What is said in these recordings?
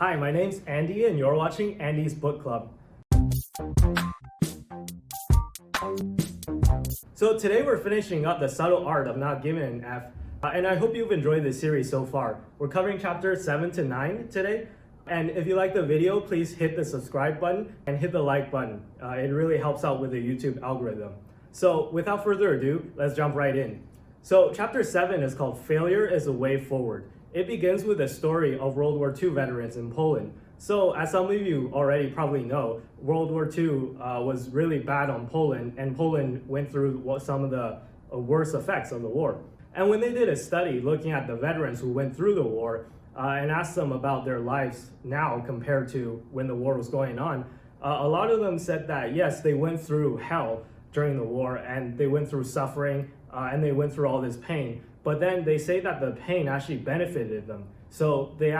Hi, my name's Andy and you're watching Andy's Book Club. So today we're finishing up The Subtle Art of Not Giving an F, and I hope you've enjoyed this series so far. We're covering chapters 7 to 9 today, and if you like the video, please hit the subscribe button and hit the like button. It really helps out with the YouTube algorithm. So without further ado, let's jump right in. So chapter 7 is called Failure is a Way Forward. It begins with a story of World War II veterans in Poland. So as some of you already probably know, World War II was really bad on Poland, and Poland went through some of the worst effects of the war. And when they did a study looking at the veterans who went through the war and asked them about their lives now compared to when the war was going on, a lot of them said that yes, they went through hell during the war and they went through suffering and they went through all this pain. But then they say that the pain actually benefited them. So they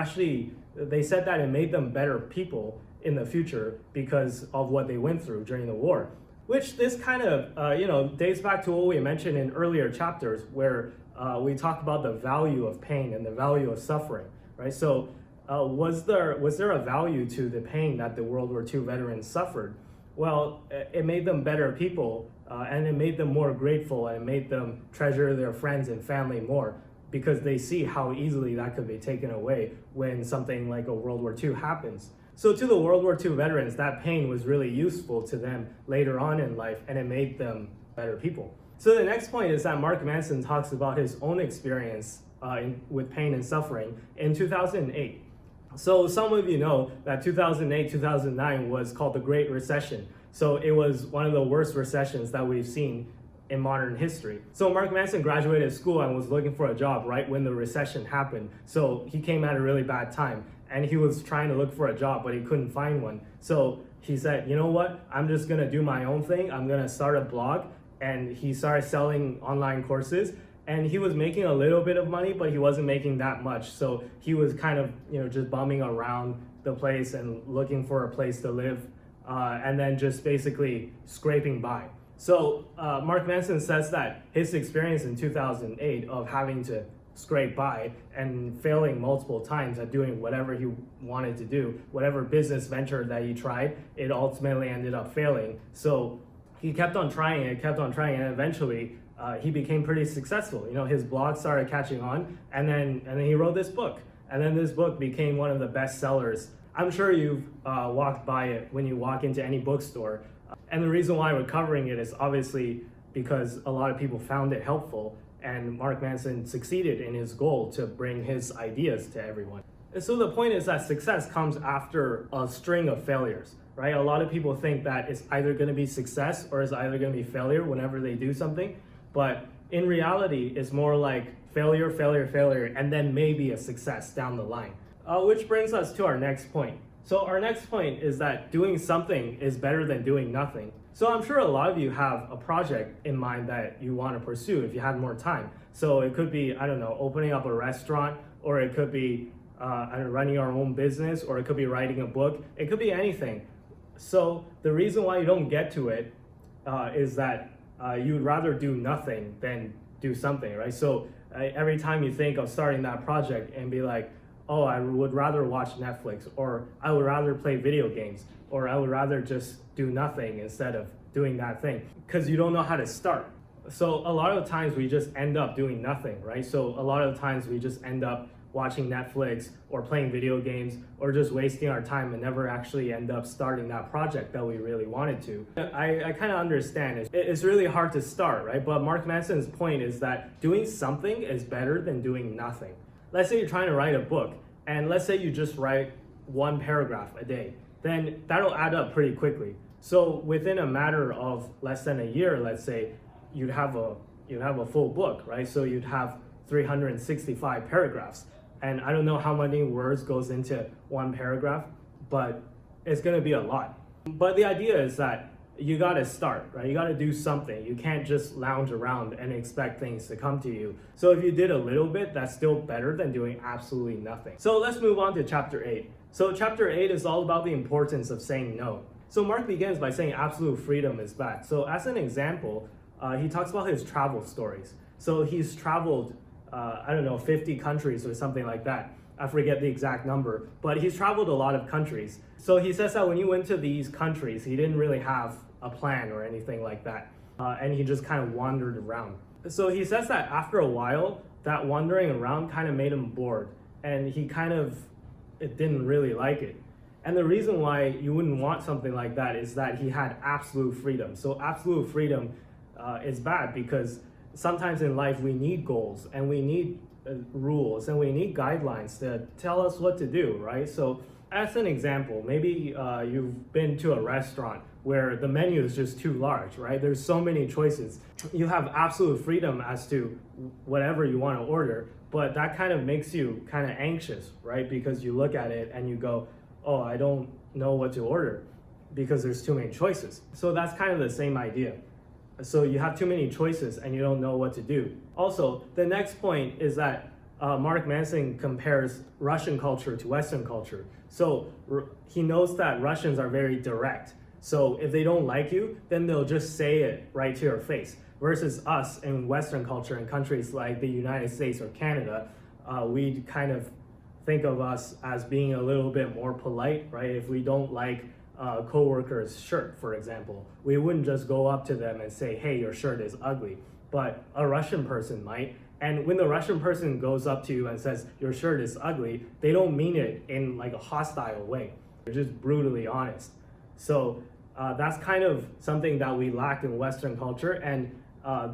said that it made them better people in the future because of what they went through during the war. Which this kind of dates back to what we mentioned in earlier chapters where we talked about the value of pain and the value of suffering, right? So was there a value to the pain that the World War II veterans suffered? Well, it made them better people and it made them more grateful and it made them treasure their friends and family more because they see how easily that could be taken away when something like a World War II happens. So to the World War II veterans, that pain was really useful to them later on in life and it made them better people. So the next point is that Mark Manson talks about his own experience with pain and suffering in 2008. So some of you know that 2008-2009 was called the Great Recession. So it was one of the worst recessions that we've seen in modern history. So Mark Manson graduated school and was looking for a job right when the recession happened. So he came at a really bad time and he was trying to look for a job, but he couldn't find one. So he said, you know what? I'm just gonna do my own thing. I'm gonna start a blog. And he started selling online courses. And he was making a little bit of money, but he wasn't making that much. So he was kind of, just bumming around the place and looking for a place to live, and then just basically scraping by. So Mark Manson says that his experience in 2008 of having to scrape by and failing multiple times at doing whatever he wanted to do, whatever business venture that he tried, it ultimately ended up failing. So he kept on trying and eventually he became pretty successful. His blog started catching on, and then he wrote this book. And then this book became one of the best sellers. I'm sure you've walked by it when you walk into any bookstore. And the reason why we're covering it is obviously because a lot of people found it helpful, and Mark Manson succeeded in his goal to bring his ideas to everyone. And so the point is that success comes after a string of failures, right? A lot of people think that it's either going to be success or it's either going to be failure whenever they do something. But in reality, it's more like failure, failure, failure, and then maybe a success down the line. Which brings us to our next point. So our next point is that doing something is better than doing nothing. So I'm sure a lot of you have a project in mind that you want to pursue if you had more time. So it could be, opening up a restaurant, or it could be running our own business, or it could be writing a book. It could be anything. So the reason why you don't get to it is that you'd rather do nothing than do something, right? So every time you think of starting that project and be like, oh, I would rather watch Netflix, or I would rather play video games, or I would rather just do nothing instead of doing that thing, because you don't know how to start. So a lot of times we just end up doing nothing, right? So a lot of times we just end up watching Netflix or playing video games or just wasting our time and never actually end up starting that project that we really wanted to. I kind of understand it's really hard to start, right? But Mark Manson's point is that doing something is better than doing nothing. Let's say you're trying to write a book, and let's say you just write one paragraph a day, then that'll add up pretty quickly. So within a matter of less than a year, let's say, you'd have a full book, right? So you'd have 365 paragraphs. And I don't know how many words goes into one paragraph, but it's gonna be a lot. But the idea is that you gotta start, right? You gotta do something. You can't just lounge around and expect things to come to you. So if you did a little bit, that's still better than doing absolutely nothing. So let's move on to chapter 8. So chapter 8 is all about the importance of saying no. So Mark begins by saying absolute freedom is bad. So as an example, he talks about his travel stories. So he's traveled 50 countries or something like that. I forget the exact number, but he's traveled a lot of countries. So he says that when he went to these countries, he didn't really have a plan or anything like that. And he just kind of wandered around. So he says that after a while, that wandering around kind of made him bored, and he it didn't really like it. And the reason why you wouldn't want something like that is that he had absolute freedom. So absolute freedom is bad, because sometimes in life we need goals and we need rules and we need guidelines to tell us what to do, right? So as an example, maybe you've been to a restaurant where the menu is just too large, right? There's so many choices. You have absolute freedom as to whatever you want to order, but that kind of makes you kind of anxious, right? Because you look at it and you go, oh, I don't know what to order because there's too many choices. So that's kind of the same idea. So you have too many choices and you don't know what to do. Also, the next point is that Mark Manson compares Russian culture to Western culture. So he knows that Russians are very direct. So if they don't like you, then they'll just say it right to your face. Versus us in Western culture in countries like the United States or Canada, we kind of think of us as being a little bit more polite, right? If we don't like co-worker's shirt, for example, we wouldn't just go up to them and say, hey, your shirt is ugly. But a Russian person might. And when the Russian person goes up to you and says, your shirt is ugly, they don't mean it in like a hostile way. They're just brutally honest. So that's kind of something that we lack in Western culture. And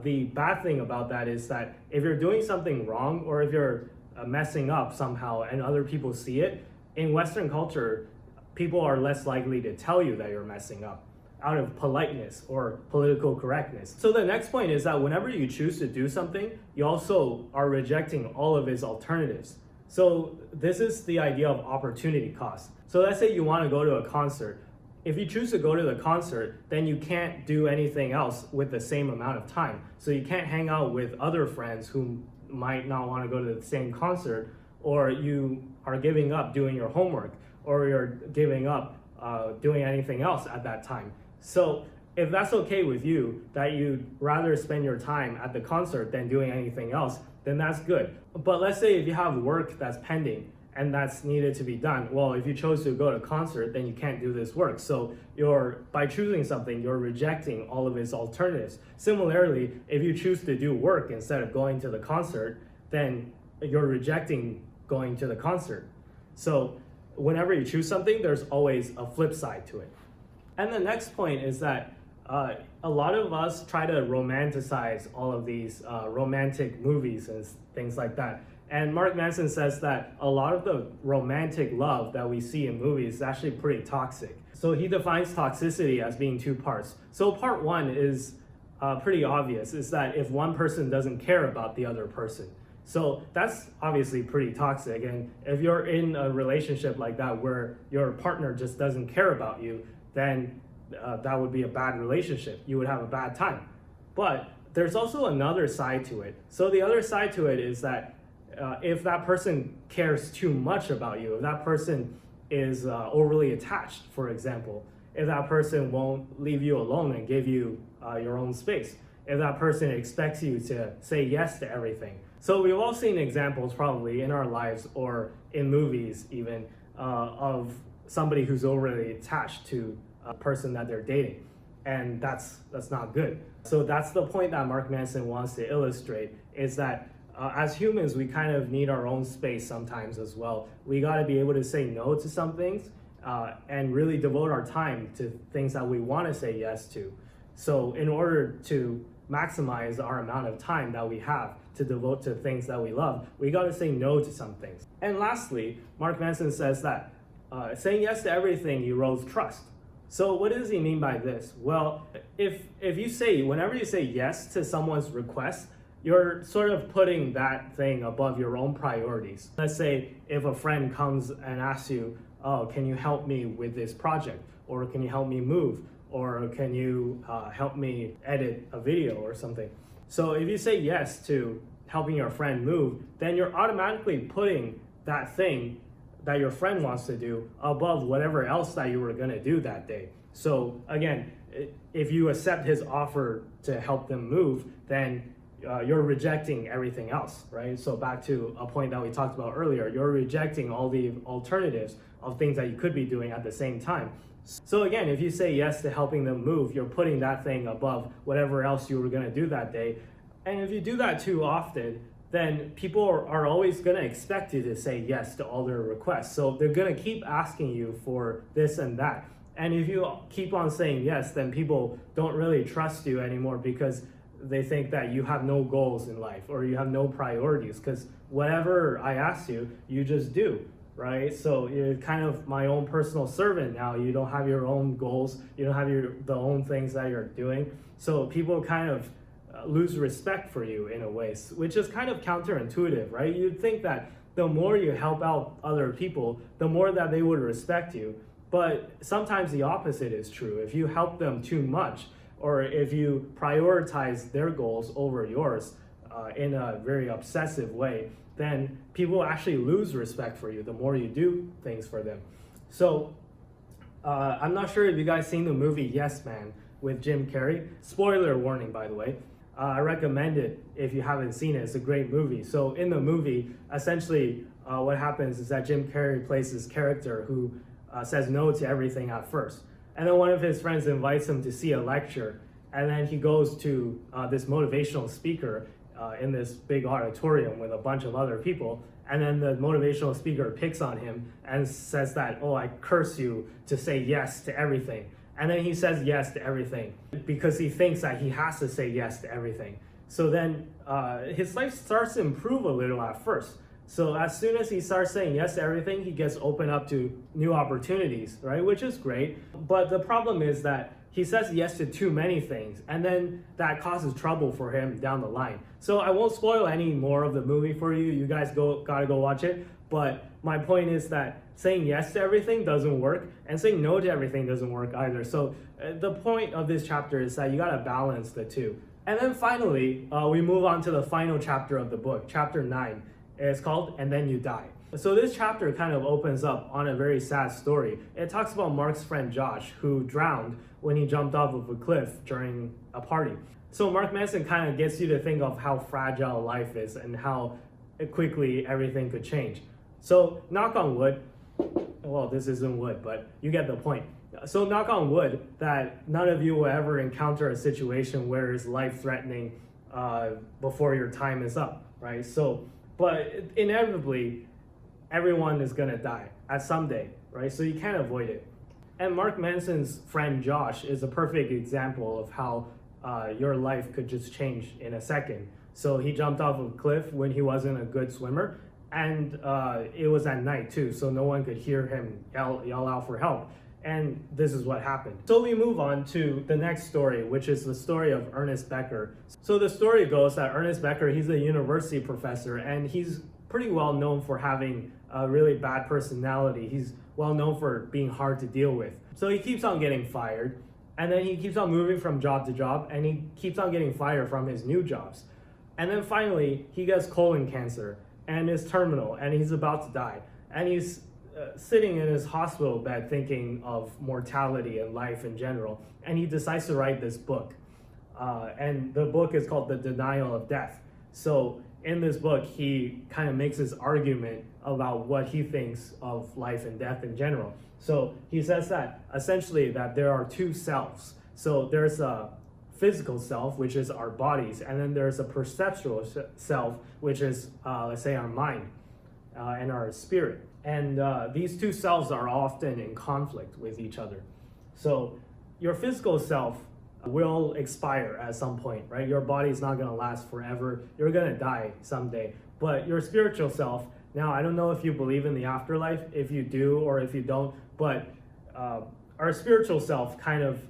the bad thing about that is that if you're doing something wrong, or if you're messing up somehow and other people see it, in Western culture, people are less likely to tell you that you're messing up out of politeness or political correctness. So the next point is that whenever you choose to do something, you also are rejecting all of its alternatives. So this is the idea of opportunity cost. So let's say you want to go to a concert. If you choose to go to the concert, then you can't do anything else with the same amount of time. So you can't hang out with other friends who might not want to go to the same concert, or you are giving up doing your homework, or you're giving up doing anything else at that time. So if that's okay with you, that you'd rather spend your time at the concert than doing anything else, then that's good. But let's say if you have work that's pending and that's needed to be done, well, if you chose to go to a concert, then you can't do this work. So by choosing something, you're rejecting all of its alternatives. Similarly, if you choose to do work instead of going to the concert, then you're rejecting going to the concert. So whenever you choose something, there's always a flip side to it. And the next point is that a lot of us try to romanticize all of these romantic movies and things like that. And Mark Manson says that a lot of the romantic love that we see in movies is actually pretty toxic. So he defines toxicity as being two parts. So part one is pretty obvious, is that if one person doesn't care about the other person. So that's obviously pretty toxic. And if you're in a relationship like that where your partner just doesn't care about you, then that would be a bad relationship. You would have a bad time. But there's also another side to it. So the other side to it is that if that person cares too much about you, if that person is overly attached, for example, if that person won't leave you alone and give you your own space, if that person expects you to say yes to everything. So we've all seen examples probably in our lives or in movies even of somebody who's overly attached to a person that they're dating. And that's not good. So that's the point that Mark Manson wants to illustrate, is that as humans, we kind of need our own space sometimes as well. We got to be able to say no to some things and really devote our time to things that we want to say yes to. So in order to maximize our amount of time that we have to devote to things that we love, we got to say no to some things. And lastly, Mark Manson says that saying yes to everything erodes trust. So what does he mean by this? Well, whenever you say yes to someone's request, you're sort of putting that thing above your own priorities. Let's say if a friend comes and asks you, oh, can you help me with this project? Or can you help me move? Or can you help me edit a video or something? So if you say yes to helping your friend move, then you're automatically putting that thing that your friend wants to do above whatever else that you were gonna do that day. So again, if you accept his offer to help them move, then you're rejecting everything else, right? So back to a point that we talked about earlier, you're rejecting all the alternatives of things that you could be doing at the same time. So again, if you say yes to helping them move, you're putting that thing above whatever else you were going to do that day. And if you do that too often, then people are always going to expect you to say yes to all their requests. So they're going to keep asking you for this and that. And if you keep on saying yes, then people don't really trust you anymore because they think that you have no goals in life or you have no priorities, because whatever I ask you, you just do, right? So you're kind of my own personal servant now. You don't have your own goals. You don't have the own things that you're doing. So people kind of lose respect for you in a way, which is kind of counterintuitive, right? You'd think that the more you help out other people, the more that they would respect you. But sometimes the opposite is true. If you help them too much, or if you prioritize their goals over yours in a very obsessive way, then people actually lose respect for you the more you do things for them. So I'm not sure if you guys seen the movie Yes Man with Jim Carrey. Spoiler warning, by the way. I recommend it if you haven't seen it. It's a great movie. So in the movie, essentially what happens is that Jim Carrey plays this character who says no to everything at first. And then one of his friends invites him to see a lecture. And then he goes to this motivational speaker in this big auditorium with a bunch of other people. And then the motivational speaker picks on him and says that, oh, I curse you to say yes to everything. And then he says yes to everything because he thinks that he has to say yes to everything. So then his life starts to improve a little at first. So as soon as he starts saying yes to everything, he gets opened up to new opportunities, right? Which is great. But the problem is that he says yes to too many things, and then that causes trouble for him down the line. So I won't spoil any more of the movie for you. You guys gotta go watch it. But my point is that saying yes to everything doesn't work, and saying no to everything doesn't work either. So the point of this chapter is that you gotta balance the two. And then finally, we move on to the final chapter of the book, chapter 9. It's called And Then You Die. So this chapter kind of opens up on a very sad story. It talks about Mark's friend Josh, who drowned when he jumped off of a cliff during a party. So Mark Manson kind of gets you to think of how fragile life is and how quickly everything could change. So knock on wood, well, this isn't wood, but you get the point. So knock on wood that none of you will ever encounter a situation where it's life-threatening before your time is up, right? So, but inevitably, everyone is gonna die at some day, right? So you can't avoid it. And Mark Manson's friend Josh is a perfect example of how your life could just change in a second. So he jumped off a cliff when he wasn't a good swimmer, and it was at night too, so no one could hear him yell out for help. And this is what happened. So we move on to the next story, which is the story of Ernest Becker. So the story goes that Ernest Becker, he's a university professor, and he's pretty well known for having a really bad personality. He's well known for being hard to deal with. So he keeps on getting fired, and then he keeps on moving from job to job, and he keeps on getting fired from his new jobs. And then finally, he gets colon cancer, and is terminal, and he's about to die. And he's sitting in his hospital bed thinking of mortality and life in general, and he decides to write this book. And the book is called The Denial of Death. So in this book, he kind of makes his argument about what he thinks of life and death in general. So he says that essentially that there are two selves. So there's a physical self, which is our bodies, and then there's a perceptual self, which is, let's say, our mind and our spirit. And these two selves are often in conflict with each other. So your physical self will expire at some point, right? Your body is not going to last forever. You're going to die someday. But your spiritual self, now I don't know if you believe in the afterlife, if you do or if you don't, but our spiritual self kind of,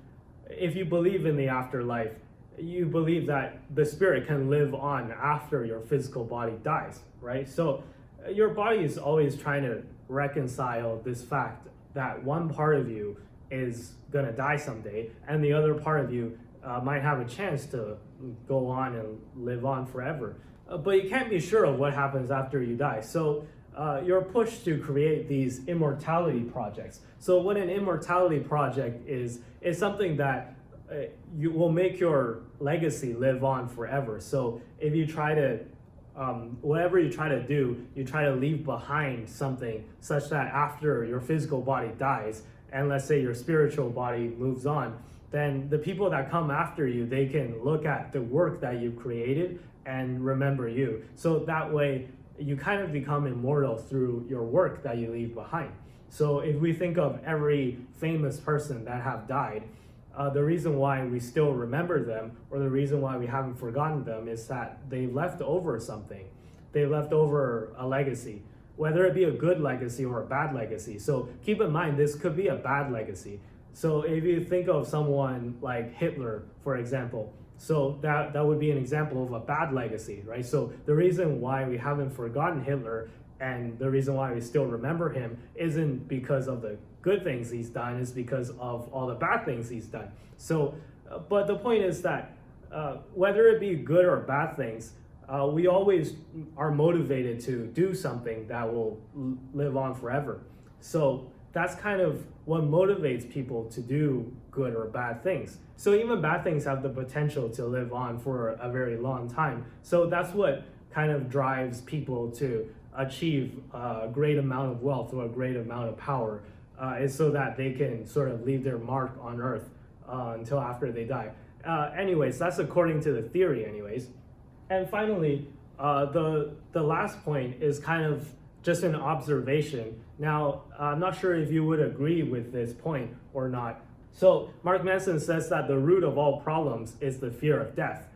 if you believe in the afterlife, you believe that the spirit can live on after your physical body dies, right? So your body is always trying to reconcile this fact that one part of you is gonna die someday, and the other part of you might have a chance to go on and live on forever. But you can't be sure of what happens after you die. So you're pushed to create these immortality projects. So what an immortality project is something that you will make your legacy live on forever. So if you try to whatever you try to do, you try to leave behind something such that after your physical body dies, and let's say your spiritual body moves on, then the people that come after you, they can look at the work that you created and remember you. So that way you kind of become immortal through your work that you leave behind. So if we think of every famous person that have died, the reason why we still remember them, or the reason why we haven't forgotten them, is that they left over something. They left over a legacy, whether it be a good legacy or a bad legacy. So keep in mind, this could be a bad legacy. So if you think of someone like Hitler, for example, so that would be an example of a bad legacy, right? So the reason why we haven't forgotten Hitler and the reason why we still remember him isn't because of the good things he's done, is because of all the bad things he's done. So, but the point is that whether it be good or bad things, we always are motivated to do something that will live on forever. So that's kind of what motivates people to do good or bad things. So even bad things have the potential to live on for a very long time. So that's what kind of drives people to achieve a great amount of wealth or a great amount of power, is so that they can sort of leave their mark on earth until after they die. Anyways, that's according to the theory anyways. And finally, the last point is kind of just an observation. Now, I'm not sure if you would agree with this point or not. So Mark Manson says that the root of all problems is the fear of death.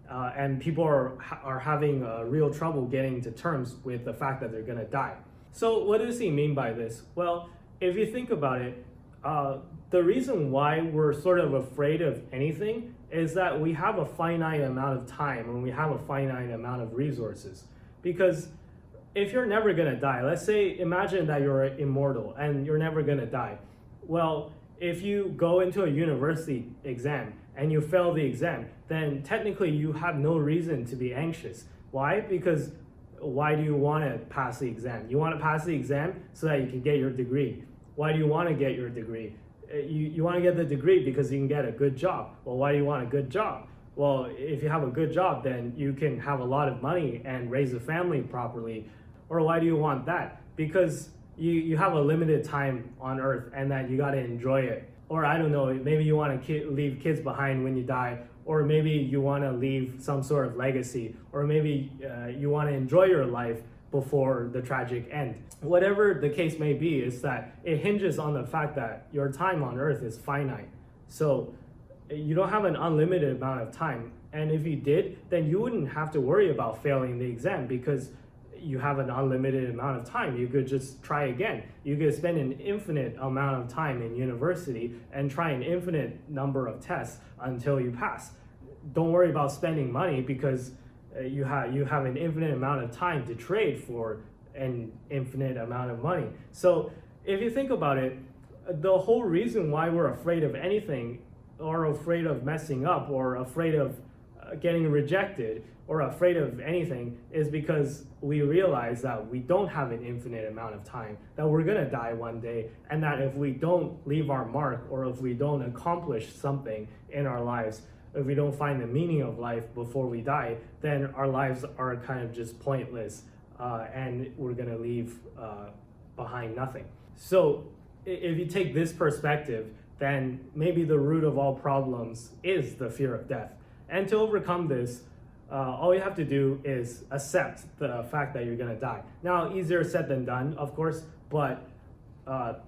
And people are having real trouble getting to terms with the fact that they're gonna die. So what does he mean by this? Well, if you think about it, the reason why we're sort of afraid of anything is that we have a finite amount of time and we have a finite amount of resources. Because if you're never gonna die, let's say, imagine that you're immortal and you're never gonna die. Well, if you go into a university exam and you fail the exam, then technically you have no reason to be anxious. Why? Because why do you want to pass the exam? You want to pass the exam so that you can get your degree. Why do you want to get your degree? You want to get the degree because you can get a good job. Well, why do you want a good job? Well, if you have a good job, then you can have a lot of money and raise a family properly. Or why do you want that? Because you have a limited time on earth and that you got to enjoy it. Or I don't know, maybe you want to leave kids behind when you die, or maybe you want to leave some sort of legacy, or maybe you want to enjoy your life before the tragic end. Whatever the case may be, is that it hinges on the fact that your time on earth is finite. So you don't have an unlimited amount of time. And if you did, then you wouldn't have to worry about failing the exam because you have an unlimited amount of time. You could just try again. You could spend an infinite amount of time in university and try an infinite number of tests until you pass. Don't worry about spending money because you have an infinite amount of time to trade for an infinite amount of money. So if you think about it, the whole reason why we're afraid of anything, or afraid of messing up, or afraid of getting rejected, or afraid of anything, is because we realize that we don't have an infinite amount of time, that we're gonna die one day, and that if we don't leave our mark, or if we don't accomplish something in our lives, if we don't find the meaning of life before we die, then our lives are kind of just pointless, and we're gonna leave behind nothing. So if you take this perspective, then maybe the root of all problems is the fear of death. And to overcome this, all you have to do is accept the fact that you're gonna die. Now, easier said than done, of course, but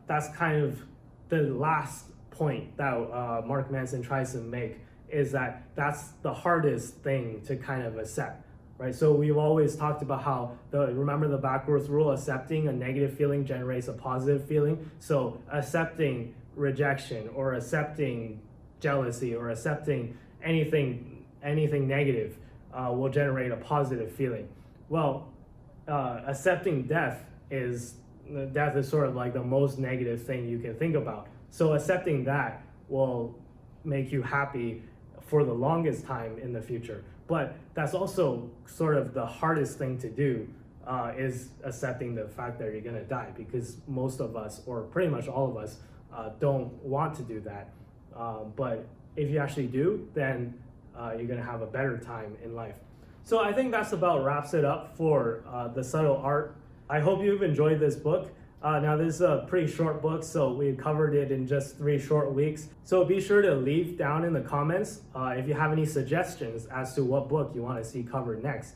that's kind of the last point that Mark Manson tries to make, is that that's the hardest thing to kind of accept, right? So we've always talked about how, remember the backwards rule, accepting a negative feeling generates a positive feeling. So accepting rejection, or accepting jealousy, or accepting anything negative will generate a positive feeling. Well, accepting death is sort of like the most negative thing you can think about. So accepting that will make you happy for the longest time in the future. But that's also sort of the hardest thing to do, is accepting the fact that you're gonna die, because most of us, or pretty much all of us, don't want to do that. But if you actually do, then you're gonna have a better time in life. So I think that's about wraps it up for The Subtle Art. I hope you've enjoyed this book. Now this is a pretty short book, so we covered it in just 3 short weeks. So be sure to leave down in the comments if you have any suggestions as to what book you want to see covered next.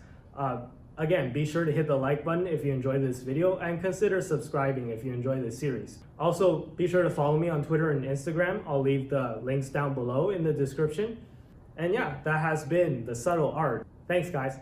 Again, be sure to hit the like button if you enjoyed this video and consider subscribing if you enjoy this series. Also, be sure to follow me on Twitter and Instagram. I'll leave the links down below in the description. And yeah, that has been The Subtle Art. Thanks, guys.